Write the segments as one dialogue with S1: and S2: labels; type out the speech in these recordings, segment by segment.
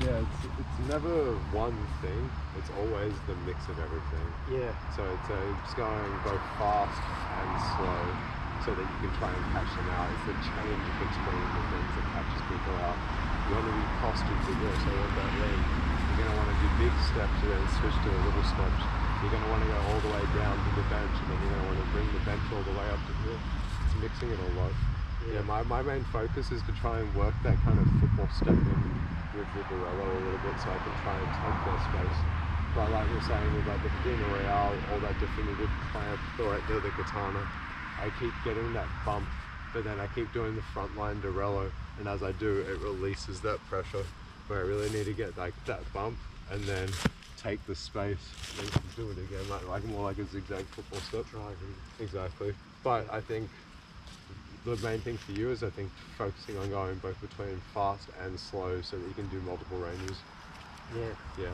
S1: Yeah, it's never one thing. It's always the mix of everything.
S2: Yeah.
S1: So it's going both fast and slow, so that you can try and catch them out. It's the change between the things that catches people out. You want to be postured bigger, so with that leg, you're going to want to do big steps and then switch to a little steps. You're going to want to go all the way down to the bench, and then you're going to want to bring the bench all the way up to here. It's mixing it a lot. Yeah, my main focus is to try and work that kind of football step in with the Dorello a little bit, so I can try and take their space. But like you're saying with like the Katana Royale or that definitive clamp or the Katana, I keep getting that bump, but then I keep doing the frontline Dorello, and as I do, it releases that pressure where I really need to get like that bump and then take the space and then do it again, like more like a zigzag football step. Exactly. But I think the main thing for you is I think focusing on going both between fast and slow so that you can do multiple ranges.
S2: Yeah.
S1: Yeah.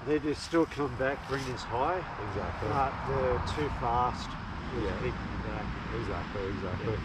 S2: They just still come back, bring this high.
S1: Exactly.
S2: But they're too fast.
S1: Yeah.
S2: Picking back.
S1: Exactly.
S2: Yeah.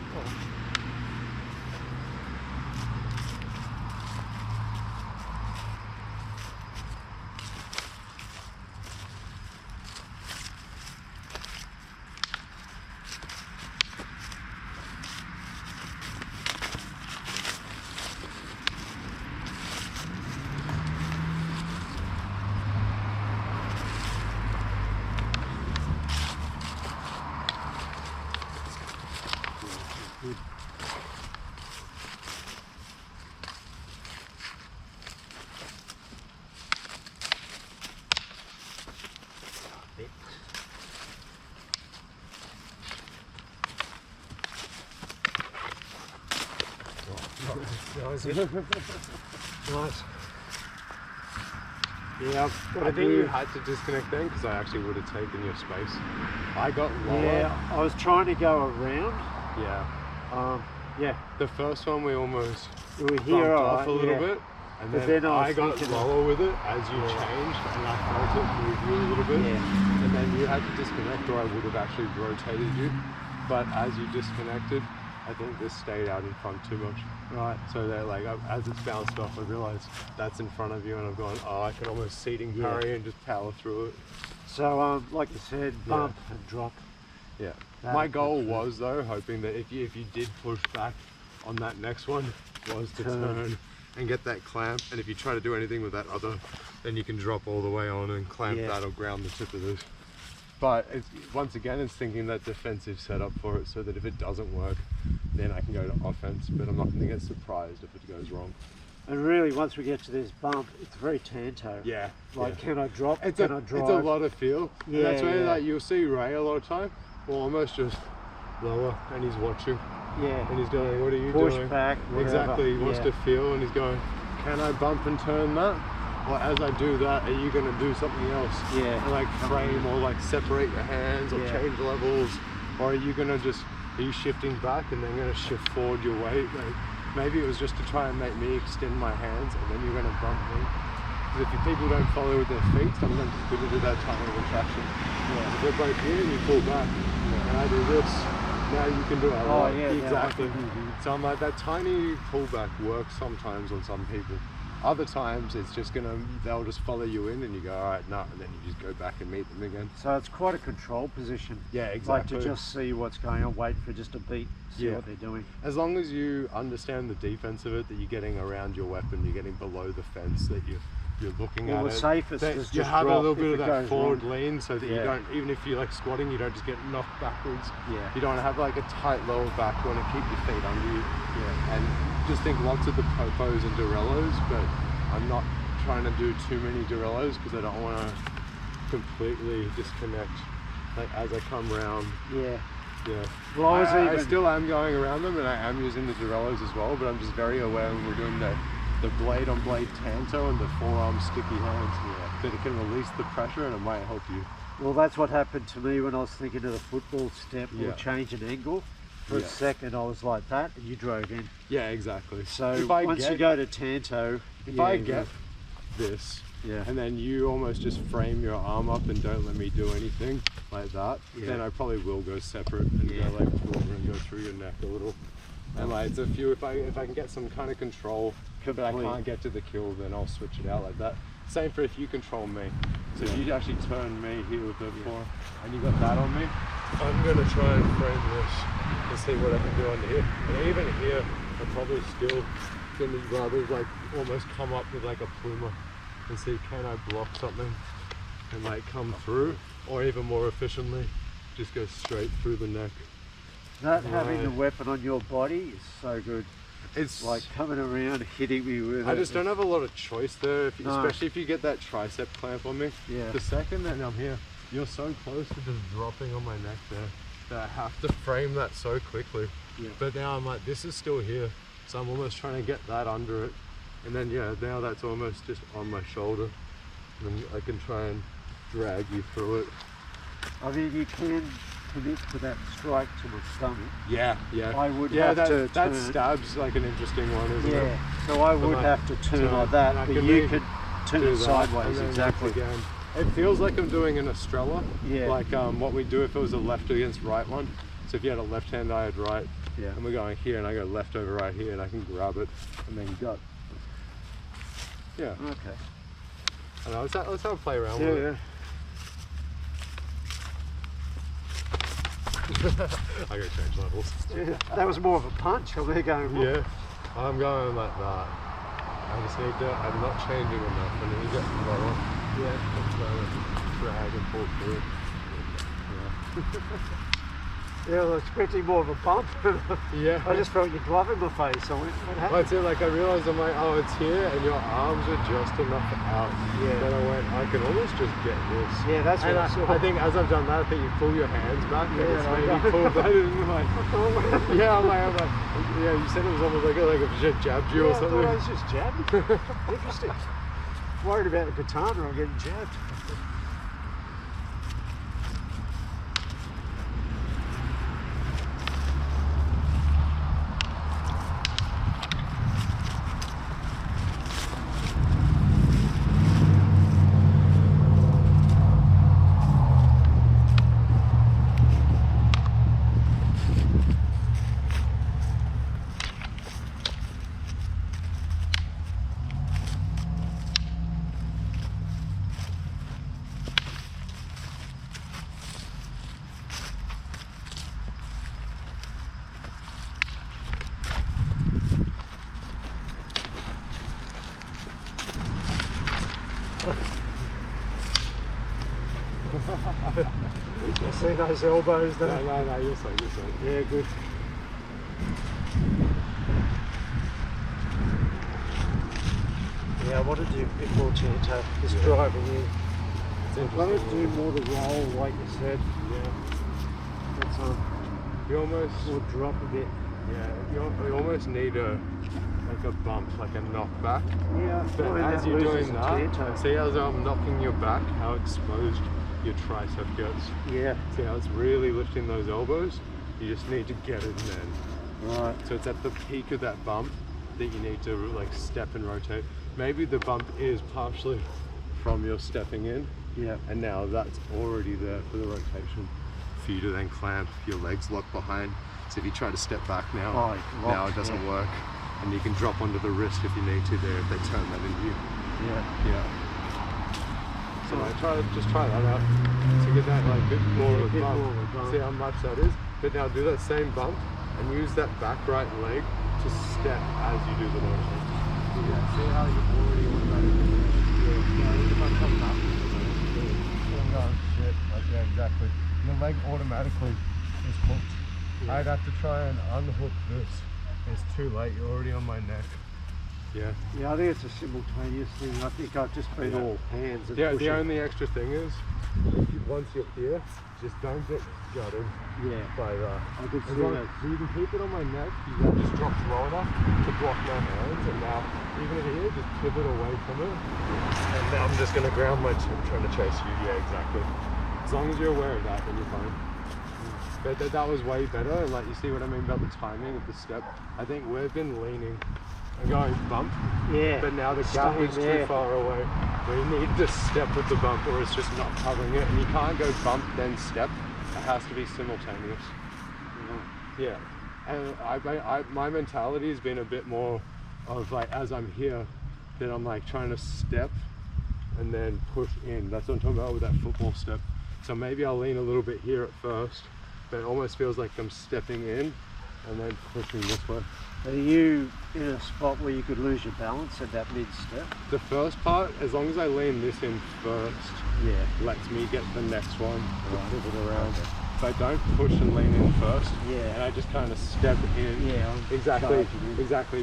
S2: Nice. Yeah,
S1: I think you had to disconnect then because I actually would have taken your space. I got lower.
S2: Yeah, I was trying to go around.
S1: Yeah.
S2: Yeah.
S1: The first one we almost
S2: bumped
S1: off a little bit, and then I got lower with it as you changed, and I felt it move you a little bit.
S2: Yeah.
S1: And then you had to disconnect, or I would have actually rotated you. But as you disconnected, I think this stayed out in front too much.
S2: Right.
S1: So that like as it's bounced off, I realised that's in front of you, and I've gone, oh, I can almost seating parry and just power through it.
S2: So like you said, bump and drop.
S1: Yeah. My goal was though, hoping that if you did push back on that next one, was to turn and get that clamp. And if you try to do anything with that other, then you can drop all the way on and clamp that or ground the tip of this. But it's, once again, it's thinking that defensive setup for it, so that if it doesn't work, then I can go to offense. But I'm not going to get surprised if it goes wrong.
S2: And really, once we get to this bump, it's very Tanto.
S1: Yeah.
S2: Like, can I drop?
S1: Can I drive? It's a lot of feel.
S2: Yeah.
S1: And that's where like you'll see Ray a lot of time, or almost just lower, and he's watching.
S2: Yeah.
S1: And he's going, what are you
S2: doing?
S1: Push
S2: back. Whatever.
S1: Exactly. He wants to feel, and he's going, can I bump and turn that? Or as I do that, are you going to do something else?
S2: Yeah.
S1: And like frame or like separate your hands or change levels, or are you going to just, are you shifting back and then going to shift forward your weight? Like, maybe it was just to try and make me extend my hands, and then you're going to bump me. Because if people don't follow with their feet, sometimes it's good to do that tiny retraction. Yeah. If they're both here and you pull back, and I do this, now you can do it.
S2: Oh, yeah,
S1: exactly. So I'm like, that tiny pullback works sometimes on some people. Other times it's just they'll just follow you in and you go, all right, no, and then you just go back and meet them again.
S2: So it's quite a control position.
S1: Yeah, exactly.
S2: Like to just see what's going on, wait for just a beat, see what they're doing.
S1: As long as you understand the defense of it, that you're getting around your weapon, you're getting below the fence, that you're looking at it.
S2: Well, the safest is
S1: you
S2: just
S1: have a little
S2: drop
S1: bit of that forward
S2: wrong.
S1: lean, so that you don't, even if you're like squatting, you don't just get knocked backwards.
S2: Yeah.
S1: You don't want to have like a tight lower back. You want to keep your feet under you. Yeah. And just think lots of the popos and Dorellos, but I'm not trying to do too many Dorellos because I don't want to completely disconnect. Like as I come round.
S2: Yeah.
S1: Yeah.
S2: Well,
S1: I still am going around them, and I am using the Dorellos as well, but I'm just very aware when we're doing the blade on blade Tanto and the forearm sticky hands, that it can release the pressure and it might help you.
S2: Well, that's what happened to me when I was thinking of the football step or change an angle. For a second I was like that, and you drove in.
S1: Yeah, exactly.
S2: So once you go to Tanto,
S1: if I get this, and then you almost just frame your arm up and don't let me do anything like that, then I probably will go separate and go like forward and go through your neck a little. And like it's a few, if I can get some kind of control, but I can't get to the kill, then I'll switch it out like that. Same for if you control me. So if you actually turn me here with the forearm, and you got that on me, I'm gonna try and frame this and see what I can do under here. And even here, I'm probably still gonna rather like almost come up with like a pluma and see can I block something and like come through, or even more efficiently, just go straight through the neck.
S2: Not having the weapon on your body is so good.
S1: It's
S2: like coming around, hitting me with it.
S1: I just don't have a lot of choice there, especially if you get that tricep clamp on me.
S2: Yeah.
S1: The second that I'm here, you're so close to just dropping on my neck there that I have to frame that so quickly.
S2: Yeah.
S1: But now I'm like, this is still here, so I'm almost trying to get that under it. And then yeah, now that's almost just on my shoulder. And I can try and drag you through it.
S2: I mean, you can commit to that strike to my stomach.
S1: Yeah, yeah.
S2: I would have to
S1: that
S2: turn.
S1: stab's like an interesting one, isn't it?
S2: Yeah, so I would have to turn like that, but you could turn it sideways, exactly.
S1: Again. It feels like I'm doing an Estrella,
S2: yeah.
S1: Like what we do if it was a left against right one. So if you had a left hand, I had right,
S2: yeah.
S1: And we're going here, and I go left over right here, and I can grab it, and then gut. Yeah.
S2: Okay.
S1: I know, let's have a play around with it. I gotta change levels.
S2: Yeah, that was more of a punch. I'm there going. What?
S1: Yeah, I'm going like that. I just need to. I'm not changing enough. I need to get lower. Yeah, I'm trying to drag and pull through. Yeah.
S2: Yeah, I was expecting more of a bump.
S1: Yeah.
S2: I just felt your glove in my face. I went, what happened?
S1: That's it, like I realised I'm like, oh, it's here, and your arms are just enough out.
S2: Yeah.
S1: Then I went, I can almost just get this.
S2: Yeah, that's what I saw.
S1: I think as I've done that, I think you pull your hands back, and
S2: Yeah,
S1: it's made me pull that in. Like, yeah, I'm like, yeah, you said it was almost like I just jabbed you or something.
S2: I thought I was just jabbing. Interesting. Worried about the katana, I'm getting jabbed. You see those elbows there?
S1: No, you're saying.
S2: Yeah, good. Yeah, I want to do a bit more Tanto, just driving in. I want to do more the roll, like you said.
S1: Yeah.
S2: That's
S1: you almost
S2: or drop a bit.
S1: Yeah, you almost need like a bump, like a knockback.
S2: Yeah,
S1: but as you're doing that, see as I'm knocking your back, how exposed your tricep gets.
S2: Yeah.
S1: See how it's really lifting those elbows? You just need to get it then.
S2: Right.
S1: So it's at the peak of that bump that you need to like step and rotate. Maybe the bump is partially from your stepping in.
S2: Yeah.
S1: And now that's already there for the rotation for you to then clamp your legs locked behind. So if you try to step back now, now it doesn't work. And you can drop onto the wrist if you need to there if they turn that into you.
S2: Yeah.
S1: Yeah. So just try that out to get that like bit more of a bump. See how much that is. But now do that same bump and use that back right leg to step as you do the motion. Yeah. See how you already automatically. Yeah. If I come back, yeah, exactly. Your leg automatically is hooked. Yeah. I'd have to try and unhook this. It's too late. You're already on my neck. Yeah.
S2: Yeah, I think it's a simultaneous thing. I think I've just been all hands and pushing.
S1: The only extra thing is, once you're here, just don't get gutted by that.
S2: I could see that.
S1: So you can keep it on my neck, that just drops low enough to block my hands, and now, even here, just pivot away from it. And now I'm just going to ground my chin, trying to chase you. Yeah, exactly. As long as you're aware of that, then you're fine. But that was way better, and like you see what I mean about the timing of the step. I think we've been leaning and going bump, but now the gap is too far away. We need to step with the bump or it's just not covering it, and you can't go bump then step. It has to be simultaneous. Yeah. And my mentality has been a bit more of like, as I'm here, then I'm like trying to step and then push in. That's what I'm talking about with that football step. So maybe I'll lean a little bit here at first, but it almost feels like I'm stepping in and then pushing this way.
S2: Are you in a spot where you could lose your balance at that mid-step?
S1: The first part, as long as I lean this in first, lets me get the next one to pivot around.
S2: Okay.
S1: So I don't push and lean in first,
S2: Yeah.
S1: and I just kind of step in.
S2: Yeah,
S1: Exactly.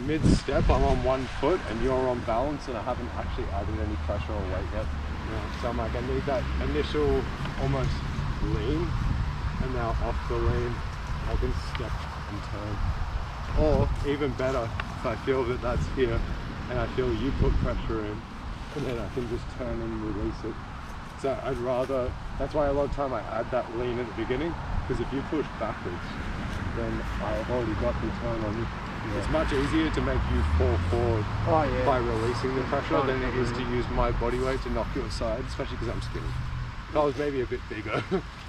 S1: Mid-step, I'm on one foot and you're on balance, and I haven't actually added any pressure or weight yet. So I'm like, I need that initial almost lean, and now off the lean, I can step and turn. Or even better, if I feel that that's here, and I feel you put pressure in, and then I can just turn and release it. So I'd rather, that's why a lot of time I add that lean at the beginning, because if you push backwards, then I've already got the turn on you. Yeah. It's much easier to make you fall forward by releasing the pressure than it is to use my body weight to knock you aside, especially because I'm skinny. If I was maybe a bit bigger,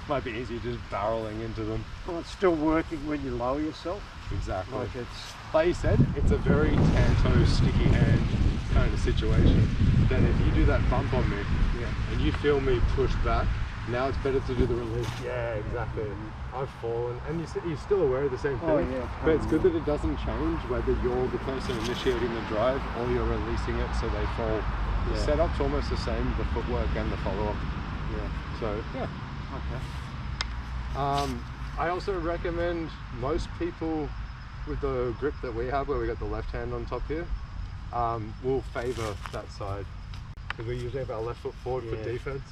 S1: might be easier just barreling into them.
S2: Well, it's still working when you lower yourself.
S1: Exactly.
S2: Like
S1: you said, it's a very Tanto sticky hand kind of situation. That if you do that bump on me and you feel me push back, now it's better to do the release. Yeah, exactly. I've fallen, and you're still aware of the same thing. But it's good that it doesn't change whether you're the person initiating the drive or you're releasing it so they fall. The setup's almost the same, the footwork and the follow-up. So I also recommend most people with the grip that we have, where we got the left hand on top here, will favour that side, because we usually have our left foot forward for defence.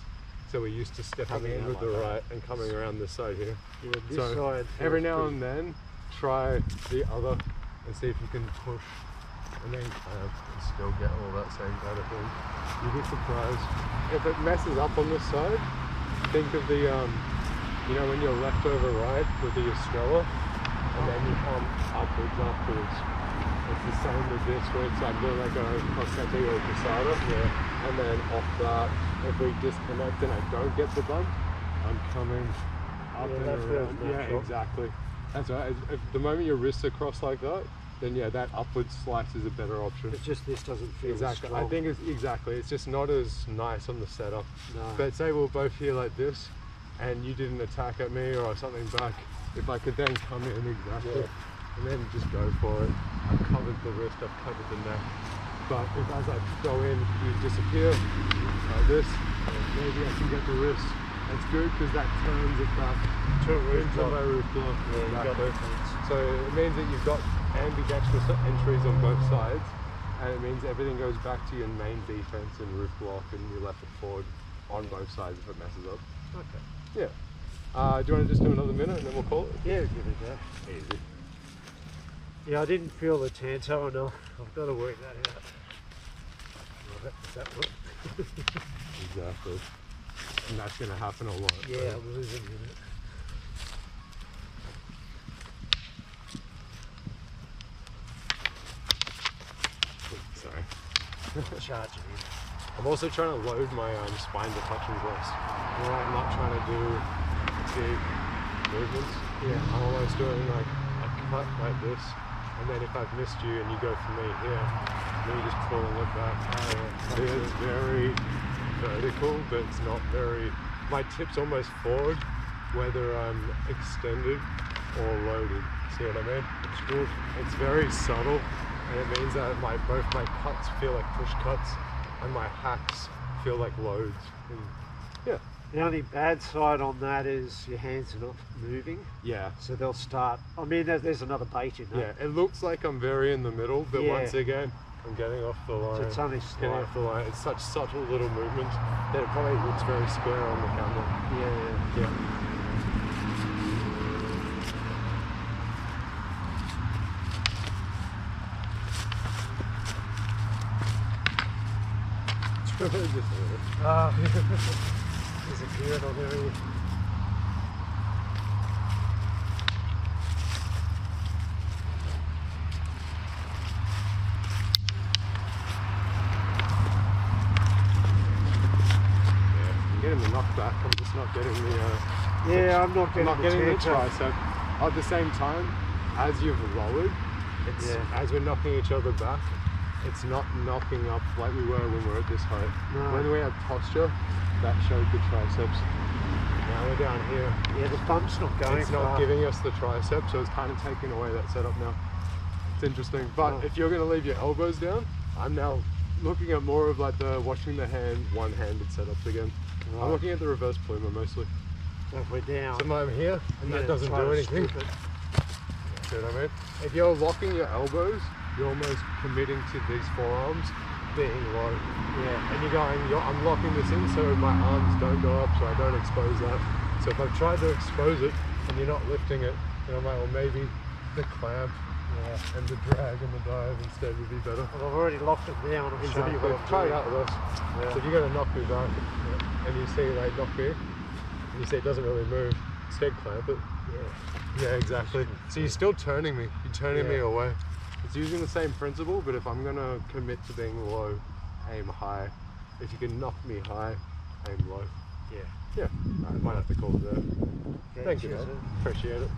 S1: So we're used to stepping in with the right and coming around this side here.
S2: This
S1: so
S2: side
S1: every now and then, try the other and see if you can push, and then still get all that same kind of thing. You'd be surprised. If it messes up on this side, think of the, you know, when you're left over right with the Estrella, and then you come upwards afterwards. It's the same with this, where it's like doing like a Cossetti or a Casada, and then off that, if we disconnect and I don't get the bump, I'm coming up and around. Exactly. That's right. If the moment your wrists are crossed like that, then that upward slice is a better option.
S2: It's just this doesn't feel
S1: exactly.
S2: strong.
S1: I think it's just not as nice on the setup.
S2: No.
S1: But say we're both here like this, and you didn't attack at me or something back, if I could then come in and then just go for it. I've covered the wrist, I've covered the neck. But if as I go in, you disappear like this, maybe I can get the wrist. That's good because that turns it back to my roof block. So it means that you've got ambidextrous entries on both sides, and it means everything goes back to your main defense and roof block and your left foot forward on both sides if it messes up. Okay. Yeah. Do you want to just do another minute and then we'll call it?
S2: Yeah, give it a go.
S1: Easy.
S2: Yeah, I didn't feel the Tanto enough. I've got to work that out. Does that work?
S1: Exactly. And that's going to happen a lot.
S2: Yeah, I'm losing it.
S1: Sorry.
S2: Charging it.
S1: I'm also trying to load my spine to touch and rest. I'm not trying to do big movements. I'm always doing like a cut like this, and then if I've missed you and you go for me here, then you just pull and look back. So it's very vertical, but it's not very, my tip's almost forward, whether I'm extended or loaded. See what I mean? It's good. It's very subtle, and it means that both my cuts feel like push cuts, and my hacks feel like loads. And
S2: the only bad side on that is your hands are not moving.
S1: Yeah.
S2: So they'll start, I mean, there's another bait in that.
S1: Yeah, it looks like I'm very in the middle, but once again, I'm getting off the line.
S2: So it's only slight.
S1: It's such subtle little movement that it probably looks very square on the camera. Yeah. It's really just
S2: there's a gear on there.
S1: Getting the knockback, I'm just not getting the
S2: I'm not getting
S1: the tricep. At the same time, as you've lowered, it's as we're knocking each other back, it's not knocking up like we were when we were at this height.
S2: No.
S1: When we had posture, that showed the triceps. Now we're down here.
S2: Yeah, the thumb's not going.
S1: It's not giving us the triceps, so it's kind of taking away that setup now. It's interesting. But if you're going to leave your elbows down, I'm now looking at more of like the washing the hand, one-handed setups again. Right. I'm looking at the reverse pluma mostly.
S2: So if we're down.
S1: So I'm here, and that doesn't do anything. See what I mean? If you're locking your elbows, you're almost committing to these forearms being low.
S2: Yeah.
S1: And you're going, I'm locking this in so my arms don't go up, so I don't expose that. So if I've tried to expose it and you're not lifting it, then I'm like, well, maybe the clamp and the drag and the dive instead would be better.
S2: Well, I've already locked it down.
S1: Exactly. Try it out with us. Yeah. So if you're going to knock me back and you see like knock me, and you see it doesn't really move, instead clamp it. Yeah, exactly. So you're still turning me. You're turning me away. It's using the same principle, but if I'm going to commit to being low, aim high. If you can knock me high, aim low.
S2: Yeah.
S1: Yeah, I might have to call it there. Thank you, man. Appreciate it.